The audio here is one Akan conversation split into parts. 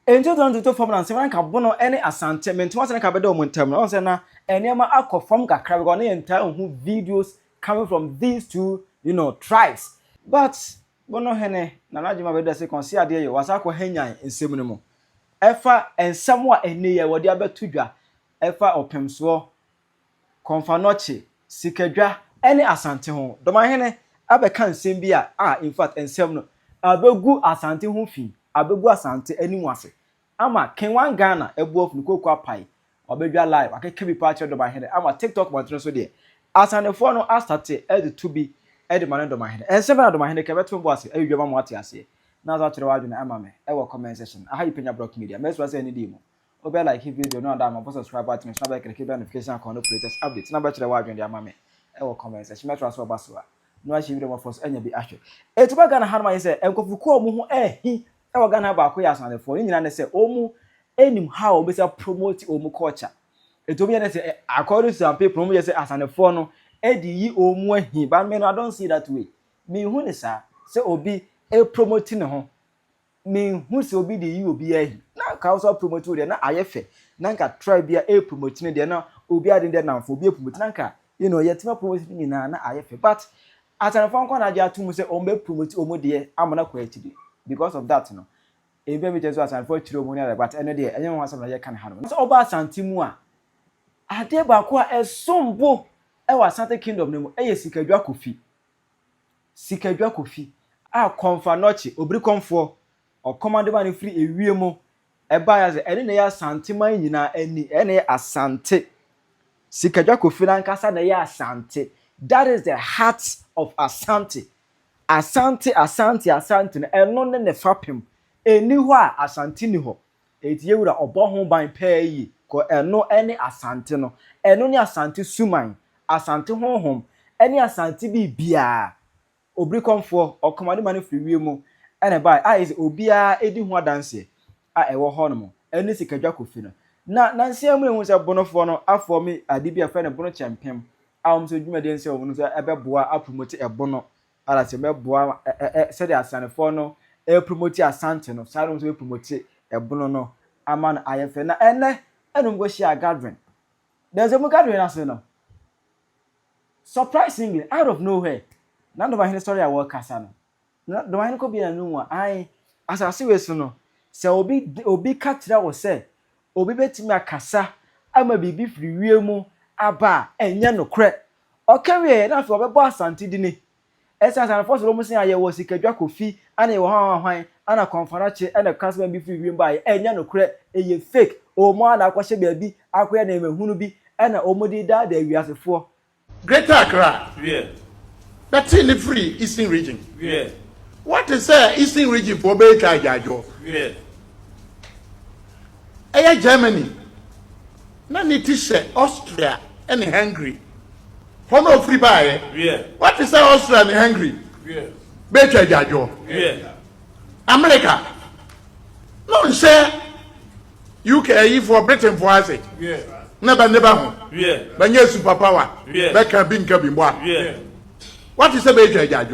Enti don to form na se ka bono any asante menti won se ka beda omontam na won se na enema akofom kakra because na enta hu videos coming from these two, tribes. But bono hene na najima beda se konsi ade ye wasa ko hanyan ensem no mo. Efa ensem a ene ye wode abetudwa efa opemso konfanoche sikadwa any asante ho Dormaahene abeka nsem bi in fact ensem no abegu asante ho fi abegu asante animu ase ama King1 Ghana ebuof nkokwa pai obedwa live akeke bi pa chere Dormaahene ama TikTok montro so de asanefo no astate ed to be ed man Dormaahene ensem na Dormaahene ke beto bo ase ayudwa ma ate ase na za chere wadwene ama me e wo comment section aha Penyah block media meso say any demo obe like video no da ma subscribe button so na be click notification icon no latest update na be chere wadwene de ama me e wo comment section meso so ba so a no a video mo force enya bi ahwe etuba Ghana hanma ye say enkofuko omu ho ehi e wo Ghana ba ko ya asanefo ni nyina ne say omu enim how be say promote omu culture etubi ye say according to some people omu ye say asanefo no edi yi omu ahi but me no I don't see that way me hu ne sa say obi e promote ne ho me hu say obi de yi obi ahi na ka also promote de na ayefe na nka try bia e promote ne de na obi ade de na fo obi e promote na nka yetima promote ni na ayefe but asanefo nko na je atum say o me promote omu de amana kwa atidi because of that ebe mi teso asanefo chiro omu na but ene de enye ho asam na ye kan ha no so oba asantimu a ade ba ko a esombo e wa Asante kingdom ne mu eye Sikadwa kofi a konfanoche obri konfo o command man free ewie mu e ba ya ze ene na ya Asante man nyina ani ene Asante Sikadwa kofi na nkasa na ya Asante. That is the heart of Asante. Asante no eno ne fapem eni ho a Asante ni ho eti yewura obo ho ban paayi ko eno ene Asante no eno ni Asante suman Asante honhom ene Asante bibia obri komfo o command man free wie mu ene bai is obia edi ho adanse a ewo ho no mo ene Sikadwa kofi no na nsia mu ehun se bonofo no afo mi ade bia fa ne bono chempem so dwumade nse wo no so ebeboa apromote ebono ala se meboa se de asanefo no promote Asante no sare so promote ebono no ama na ayefe na ene enum go share gathering there's a gathering as no surprisingly out of nowhere na Dormaahene story a work asa no na Dormaahene ko bi na nu ai asase we so no se obi ka tira wo se obi betimi akasa ama bibi firi wiemu aba enye no kre okawe na so obebo Asante dini esa asanefo so mo sin aye wo Sikadwa kofi ana ye wo hwan ana konfarache ana kasba bi firi wiem ba enye no kre eye fake o mo ana akwahye baabi akoya na emehunu bi ana omodi da wiasefo Greater Accra that's in the free eastern region what is eastern region for be charge Germany na ni t-shirt Austria and Hungary for no free buy what is Austria and Hungary be charge America no say UK for Britain for us never ho banye super power be can be nka bi mboa what is be charge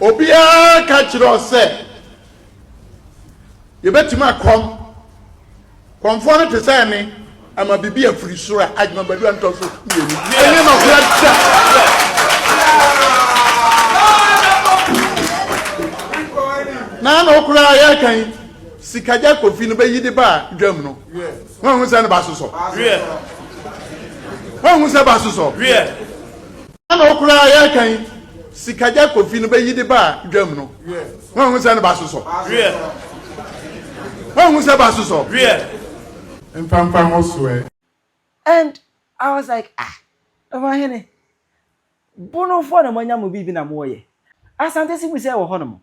obi a catch us say you bet ma conform to say me am a bibi afri sura ajma badu anto so enye no kra na no kra ya kan Sikadwa kofi no be yidi ba dwam no won hu se ne ba so won hu se ba so na no kra ya kan Sikadwa kofi no be yidi ba dwam no won hu se ne ba so and I was like Dormaahene bono for na manya mo bibi na mo ye Asante si mi se wo ho no mo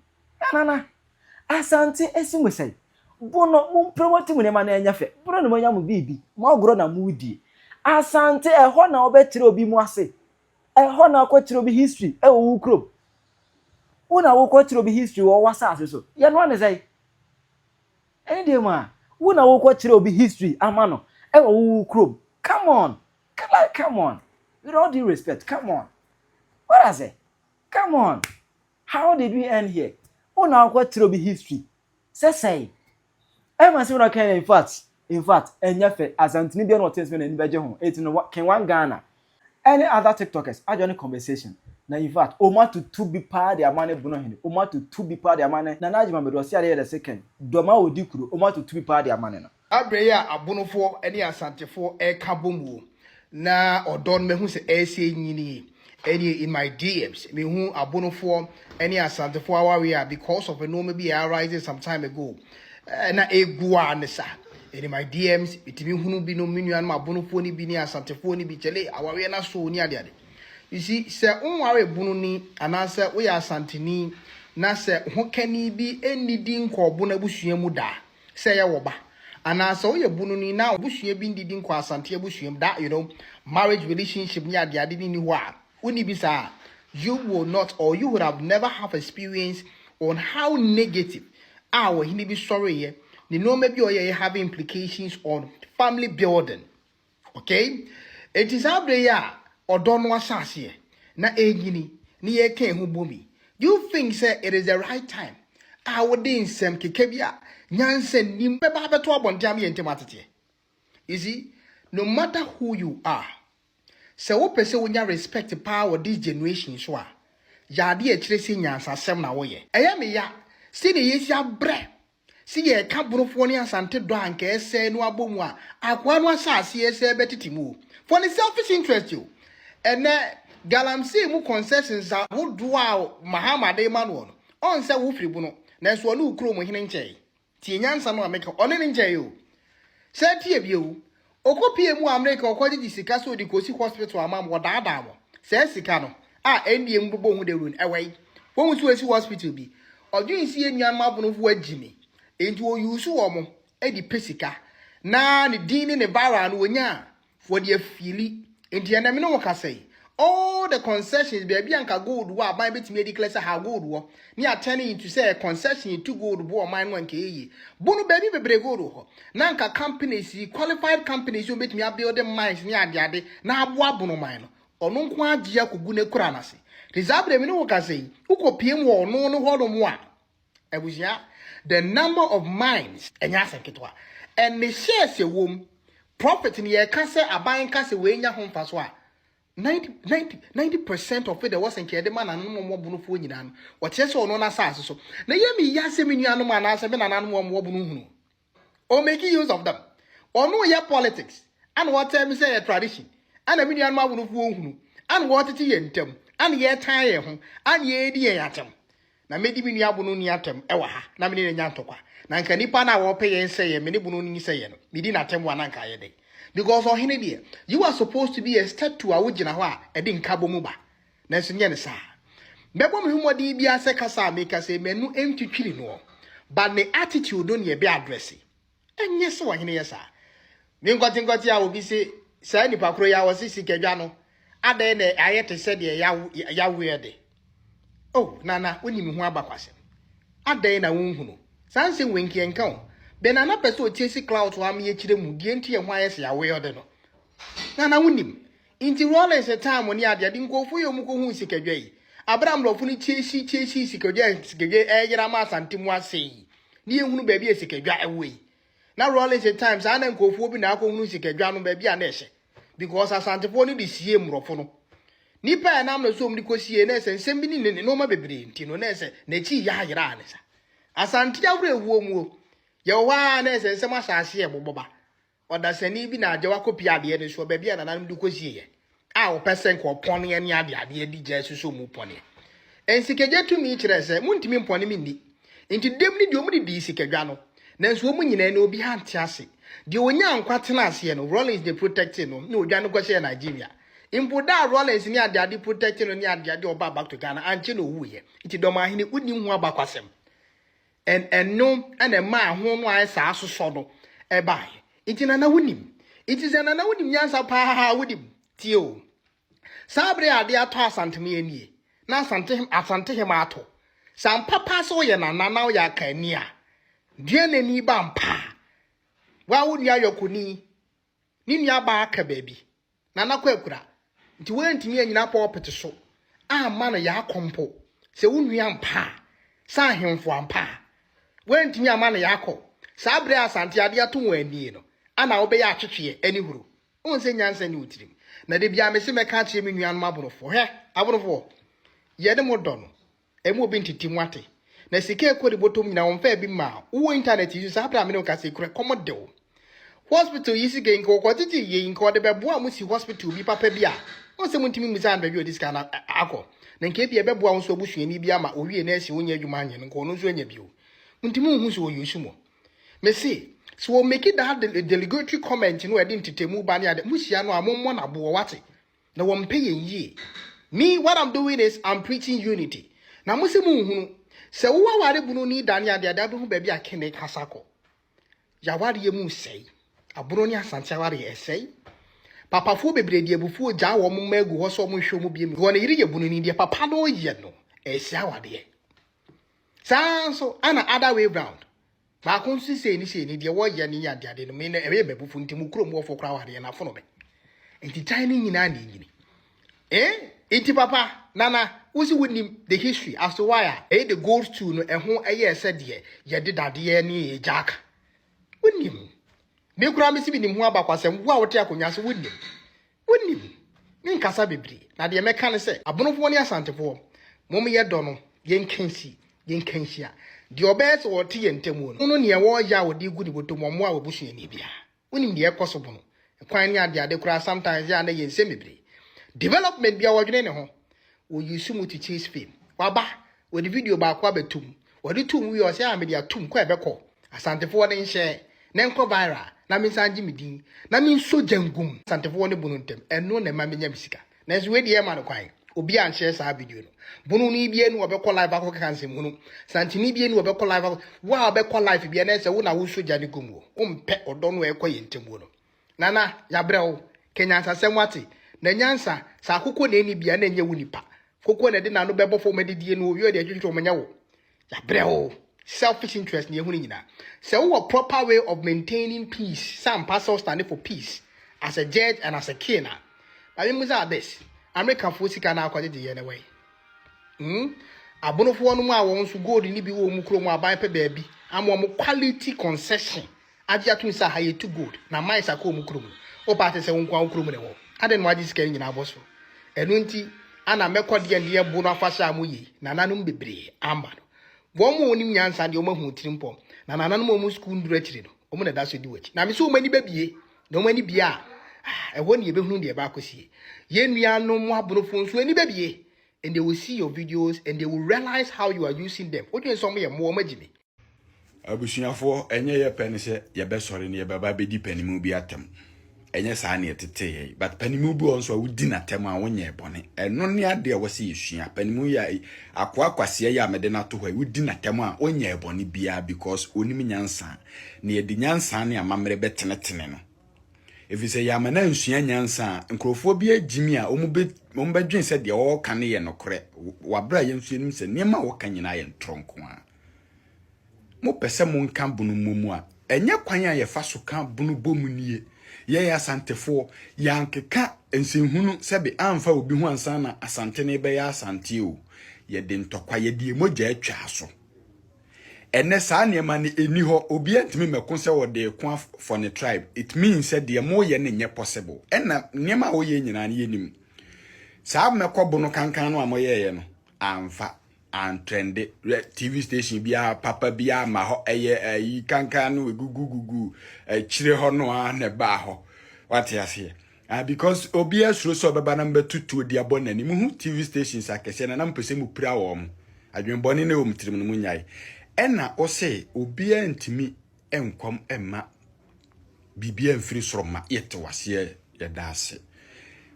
na Asante esi mo se bono mo promote mo ne ma na anya fe bono na manya mo bibi mo ogro na mo di Asante e ho na obetire obi mu ase e ho na akwatire obi history e wo krom una wo kwatire obi history wo wasa ase so ye no ne say any day ma una wo kwatire obi history amano e wo krom come on with all due respect come on what I say come on how did we end here una wo kwatire obi history say must say okay in fact enyefe Asantehene bia no things me na ni beje ho eti no King1 Ghana any other TikTokers I join conversation na in fact oma to be part their money buno hene oma to be part their money na najima be do see ade the second doma odikuro oma to be part their money no abreya abonofo ene asantefo e kabomu na odon mehu se ese nyini any in my DMs mehu abonofo ene asantefo awawe because of a no maybe arising some time ago na egua nesa in my DMs itimi hunu bi no minuan abonofo ni bi ni asantefo ni bi chele awawe na so ni ade you see se unware bunu ni anase we asanteni na se hokani bi enidi nkobo na busua mu da se ye wo ba anasa oye bunu ni na busua bi ndidi nkwa asante busua da you know marriage relationship ni ade ade ni ho a uni bi sa you will not or you would have never have experience on how negative our hini bi sorry ye ni no maybe oye have implications on family building okay it is abreya odono asase na egini ni ye kan hu bomi you think say it is the right time I would nsem kekebia nyansen nim beba beto abontiam ye ntematete you see no matter who you are so wo pese wonya respect power this generation so a yade a kire se nyansasem na wo ye eya me ya si ne yesi abre si ye ka borofo ne asante do anka ese no abomu a akwa no asase ese betitimu for the selfish interest you ene galamsi mu concessions a wo do a mahamade manual on se wo firi bu no na so no ukro mo hene nkyai tie nyansa no ameka one ne nkyai o se tie bio okopie mu America okwaji sika so di kosi hospital amam wodaada mo se sika no a ndie mbobo hu de run ewai won so esi hospital bi odun si enuan mabonofo agimi enti o yusu wo mo e di pesika na ne din ne viral no wonya for the afili enti na me no wakasai all the concessions baby anka gold wa ban betimi declare say ha gold wo ni attending into say concession to gold bo man no anka yi bunu baby bebre gold ho na anka companies qualified companies yo betimi build mines ni ade na aboa bunu man no ono nko agye akogu ne kura na se reserve me no wakasai ukopiem wo no no ho no mo a ebusia the number of mines enya seketwa and the shares wom profit ni ye ka say aban ka say we nya ho mfaso a 90% of it there was in kede man and no mo bunu fo nyina no wo tie so no na saase so na ye mi ya se mi nua no ma na se me na no mo bunu hunu o making use of them or no ya politics and what tell me say a tradition and mi nua no ma bunu fo hunu and what tete ye ntem and ye tan ye ho and ye di ye atem na medi mi nua bunu ni atem e wa ha na me ne nya ntokwa na nka nipa na wo pe ye nse ye me ne bunu ni nse ye no me di na atem wa na nka ye de because on hine there you are supposed to be a step to awugina ho a e din kabo mu ba na so nye ne sa bebo me humodi bia se kasa make say menu entwitwiri no but the attitude don ye be address enye se wa hine ye sa me ngoti a obi se sa nipa kro ya wo se Sikadwa no ade na ayete se de ya we de oh nana oni me hu abakwase ade na wonhunu sanse wenki enka o benana peso tiesi cloud wa me chire mu die ntie ho ayese ya we ode no nana wonim inti rollers time oni ade ade nkofu yo mu ko hu Sikadwa yi Abraham lofu ni tiesi Sikadwa eyira ma asante mu asei ni ehunu ba bi Sikadwa ewe na rollers times ana nkofu obi na akọ hunu Sikadwa no ba bi a na ehye because asantefo ni di sie mrofo no nipa na amna so omni kosie na ese nsem bi ni no ma bebre nti no na ese na chi ya ayira anesa asante awre ewuo mu ye wa na ese nsem asase e boboba odasani bi na ajewa kopi ade ne so ba bia na nam du kosie ye a o pesen ko pon ye ni ade di je suso mu pon ye Sikadwa tu mi kire se muntimi mpone mi ni nti dem ni di omri di Sikadwa no na nso mu nyina na obi ha nte ase di onya ankwatena ase no Rollins dey protecting no na odwa no ko she Nigeria impoda Rollins ni ade protecting no ni ade oba back to Ghana anche no wuye nti Dormaahene uni hu abakwasem no and ma ho no ai sa asoso no e bai nti na wunim nti ze na wunim nyansa pa wudim tio sabre ade ato asanteme anie na asantehene ato sam papa so ye na o ya kania die nani ba mpa wa wudi ayokuni ni nua ba aka baby na kwa akura nti wantimi anyina pa opete so amma no ya akompo se wunua mpa sa ahemfo ampa went me a man yako. Sabra Santiago to win, and I'll be a chichi, any huru. Won't say Yansen Utrim. Na de bia me se me ka che me nuan mabono fo he abonofo ye de modon e mo bi ntitimwate na sike ekodi botom na won fa bi ma wo internet use abra me no ka se kure komode wo hospital yisi ge nko ko titi ye nko de bebo a musi hospital bi papa bi a won se muntimi misa na bi odi ska na akọ na nke bi e bebo a won so obusuani bi ama owie na esi wonya adwuma anye nko no so anya bi o muntimi hu so wo yusumo me see so we'll make it that the delegatory comment, you know, I didn't tell Mubania, the Musiano, I'm one of Boati. No one paying ye. Me, what I'm doing is I'm preaching unity. Now, Musimu, so what I don't need Dania, the other baby, I can make Hasako. Yawari Yamu say, a Brunia Santiavari essay. Papa Fu be brady before Jawa Mumegu was so much show me going to read your bunny, dear Papa no yeno, a sour dear. So, Anna other way round. Ma konsi se ni de wo ye ni ya de no me na ebe bebufu ntimu krom wo fo kra wade na fono me enti tiny nyina na nyini enti papa nana usi wonim the history as to why the gold stool no ho eye said ye de dade ni jack wonim me kura me si bi nim ho abakwasem wo a wote akonya so wonim ni nkasa bebri na de meka ne se abonofo ni asantefo mom ye do no ye nkansi a the obet or tea and temu no near war ya would do good with mo a bush in Libya. Winning the possible. A quine ya de cry sometimes ya and semibly. Development be our general. Will you soon to chase fame? Waba, with the video about Quabetum, or the tomb we are saying media tomb Quebeco. Asantehene share, Nenko Vira, Namin San Jimmy Dean, Namin so jengum, Asantehene Bununtem, and no name Mammy Musica. Next way the man quine. Obi an share sa video no bunu ni bie no obekọ live akọ kanse mu no santini bie no obekọ live wa obekọ live bie na se wo na wo soja ni gumu o mpe odo no ekọ yentemu no nana yabre wo kenya asasem wate na nyansa sa akụkọ na eni bia na enye wo nipa kokọ na de na no bebo fo medidie no owi o de atwitwo menya wo yabre wo selfish interest ni ehunu nyina se wo proper way of maintaining peace some pastors stand for peace as a judge and as a king I mean musa this American Fosika na akwaje de yene way. Abonofo no mu a won so gold ni bi wo mu kro mu aban pe baabi. Am wo quality concession. Ade atun sa ha yetu gold. Na mai sa ko mu kro mu. O pa te se won kwa kro mu ne wo. Ade no agi sika nyina aboso. Enu nti ana mekode de bo no afasha amoyi. Na nanum bebre amba no. Wo mu onim nyansa de o mahu tirimpo. Na nananum mu school ndura chire no. O mu na da so di wachi. Na me so o mani babie. Na o mani bia. When you behun the abakosi, yen we are no more bonophones to any baby, and they will see your videos and they will realize how you are using them. What you saw me a more majimi? Abusuafo enye ye peni se ye be sori ne ye baba be di panimu bi atem. Enye sa na etete but panimu bi onso wudi na tem a wonye bone. Eno ne ade a wose yesua panimu ya akwakwase ya mede na to hwa wudi na tem a wonye bone bia because onim nyansa ne ye di nyansa ne amamre betenetene no. If you say yamana nsua nyansa nkrofo bi agimi a ombedwen se de o kan ye nokre wabra ye nsuo nim se niam a wo kan nyina ye ntronko a mo pese mo nkan bunu momu a enye kwan a ye fa so kan bunu bomu nie ye ya asantefo ya nkeka ensenhunu se be amfa obi hu ansa na asantene be ya asante o ye de ntokwa ye de mogya atwa so ene sa niema ni eni ho obi antimi meko se wo de kwa for the tribe it means said the more ye nye possible ena niema wo ye nyina ne yenim sa meko bo no kankan no amoye ye no amfa and trend TV station bia papa bia ma ho eye yi kankan no gugugugu chire ho no a ne ba ho what you say because obi asuro so beba na mbetutu odi abonani mu hu TV stations akese na mpese mu pira wo mo adwenboni na wo mtirim no munyai ena o se obia ntimi enkom emma bibia mfiri soroma yete wase yedase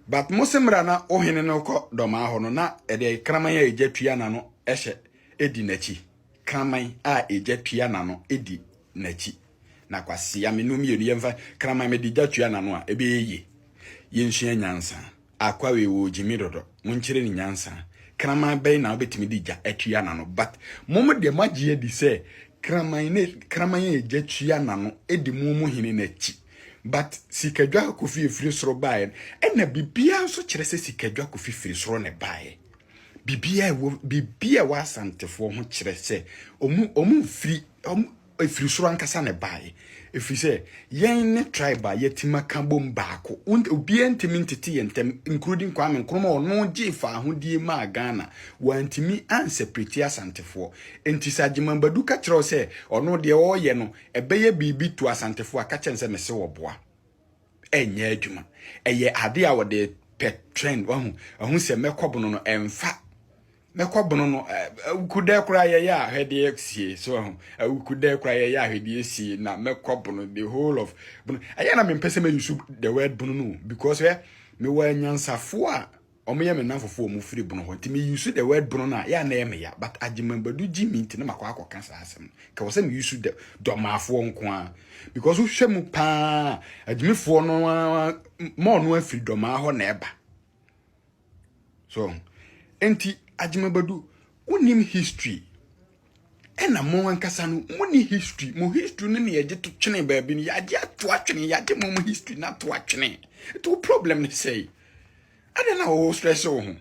but mosemra na ohene no ko Dormaahene no na ede kraman ya ejatua na no ehye edi nachi kraman a ejatua na no edi nachi na kwase ya menum yenu yemfa kraman me di jatua na no a ebe ye yensua nyansa akwa we wo jimidodo munchire ni nyansa kraman bay na obetimi di ja atua na no but mom de magye di se kraman ye jatua na no edi mumu hine nachi but Sikadwa kofi free soro bae ena bibia so kire se Sikadwa kofi free soro ne bae bibia wa Asantefo ho kire se omu free efiri soro ankasa ne bae efiri se yen ne tribe yetima ka bom baako obi ntimi ntete yentem including Kwame Nkrumah ono gye fa ahodie ma Ghana wantimi anseparate asantefo enti Sajimambadu ka kyerɛw se ono de oyɛ no ebeye bibi to asantefo aka kyɛn se mese wo boa enye adwuma eye ade a wode pet trend wahu se mekɔbono no emfa mekɔbono no ukude kura ye ahwede eksie so ukude kura ye ahwede esie na mekɔbono the whole of aya na mempese me use the word bono no because me wa nyansafo a omoye me nanfofo mu firi bono ho nti me use the word bono na ya na ye me ya but Ajimambadu Jimmy nti na makɔ ka sa asem ka wo se me use the Dormaahene nko a because wo hwɛ mu pa Ajimifo no mo no afiri Dormaahene na eba so enti Ajimambadu unim history ena mo ankasa no muni history mo history no ne yeje to twene baabi no yaje ato atwene yaje mo history na to atwene to problem ne say adena wo stress wo ho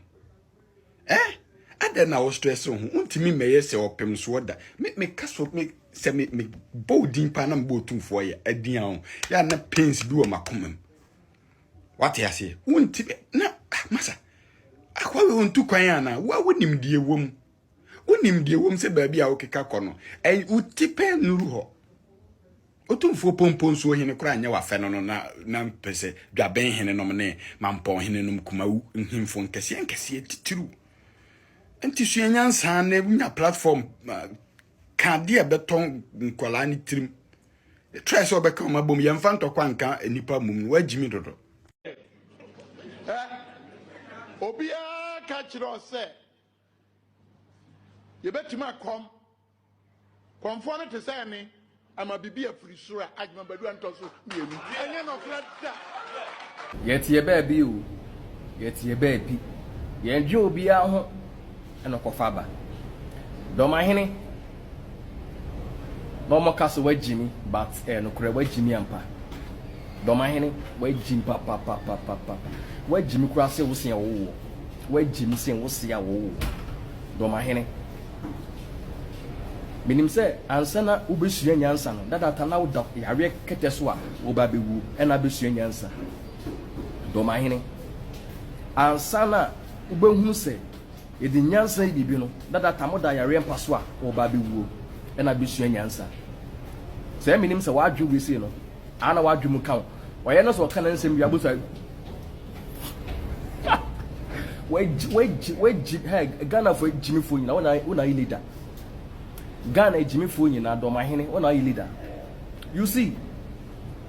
adena wo stress wo ho untimi meye se opem so oda me kaso me se me boldin pa na mbo Otumfuo ye adin ho ya na pains bi wo makomam what ya say untimi na masa akwa we ontu kwan ana wa wonim die wom se baabi a okeka kono utipe nuru ho Otumfuo pompon so hene kra anya wa fe no na mpese dwaben hene no ne mampon hene no kuma nhimfo nkese titiru enti so nyansa na nya platform ka dia beton nkola ni tirim try so be ka mabom yemfa ntokwa nka enipa mum wagimi dodo Obia kachiro se yebetima komfo no te say me ama bibia firi soro Ajimambadu antoso mienu enye no frata yetie baabi o yetie baabi yenje obia ho eno kofa ba Dormaahene no mo kaso wagimi but no kure wagimi ampa Dormaahene wagimi papa wagimi kura se wosia wo wagimi se wosia wo Dormaahene minim se ansana ubesua nyansa no dada na woda yare kete so a wo ba bewu ena besua nyansa Dormaahene ansana ubehunu se edi nyansa bibi no dada tamoda yare mpa so a wo ba bewu ena besua nyansa se minim se wadwu we se no ana wadwu mu kan oye no so kana nsem bia bosa we Ghana for Jimmy Fo nyina wona yi leader Ghana Jimmy Fo nyina Dormaahene wona yi leader you see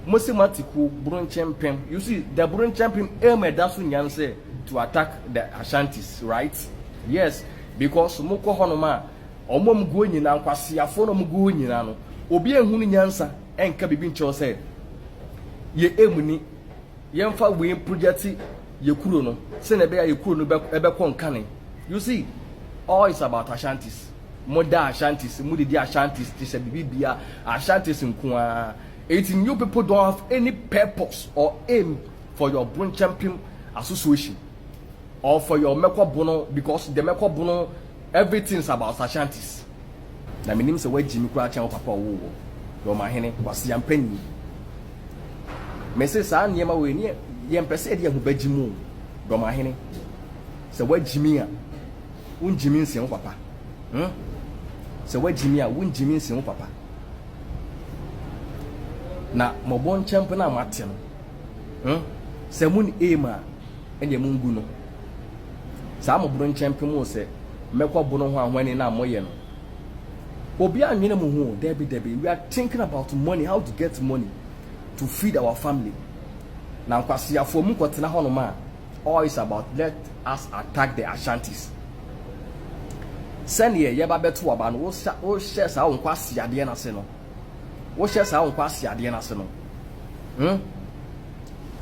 Mose Matiku Burun champion you see the Burun champion dasu nyanse to attack the Ashantis right yes because moko honoma omom go nyina nkwasiafo no mgo nyina no obi ehunu nyansa enka bibi ncho say ye emuni yemfa we project ye kuro no se na be ya ye kuro no ebe kon kane you see all is about Ashantis moda Ashantis mudidi Ashantis ti se bibia Ashantis nko eighteen you people don't have any purpose or aim for your Burun champion association or for your Mekobono because the Mekobono everything's about Ashantis na minim se wagimi kura chan papa wo Dormaahene kwasi ampani me se sa niema we ni yempese de hu bagimu Dormaahene se wagimi a unjimi nsen papa se wagimi a unjimi nsen papa na mobon champion na mate no se mun ema ene mungu no sa mo Burun champion mo se Mekobono ho ahwani na moye no obi anwene mu ho debi we are thinking about money, how to get money to feed our family na nkwasiafo mu kwotena ho no ma all is about let us attack the Ashantis sene ye ba beto oba no wo share sa nkwasiade na se no wo share sa nkwasiade na se no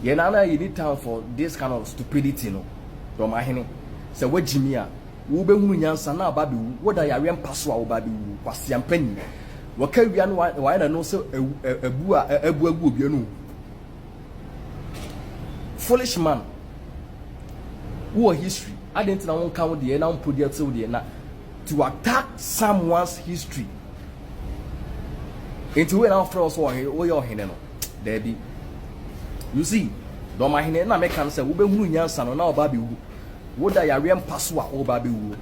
ye na you need time for this kind of stupidity no Dormaahene se wagimi a wo behunu nyansa na aba be wo da yare mpaso a wo ba be kwasi ampani wo ka wia no wa na no so abu obi anu foolish man who history I didn't know one count the na project so the na to attack someone's history Into when after us or your hene no. Debbie. You see, Dormaahene na make can say we be hunu nyansa no na oba be wu. Wo da ya rem paso a oba be wu.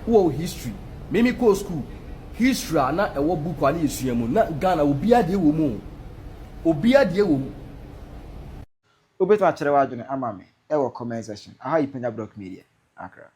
Wo history. Mimi ko school. History na e wo book ani esua mu na Ghana obi ade wo mu. Obi ade wo mu. Obeto a kyerɛ wa adwene ama me. E wo comment section. Aha yi Penyah Block Media. Accra.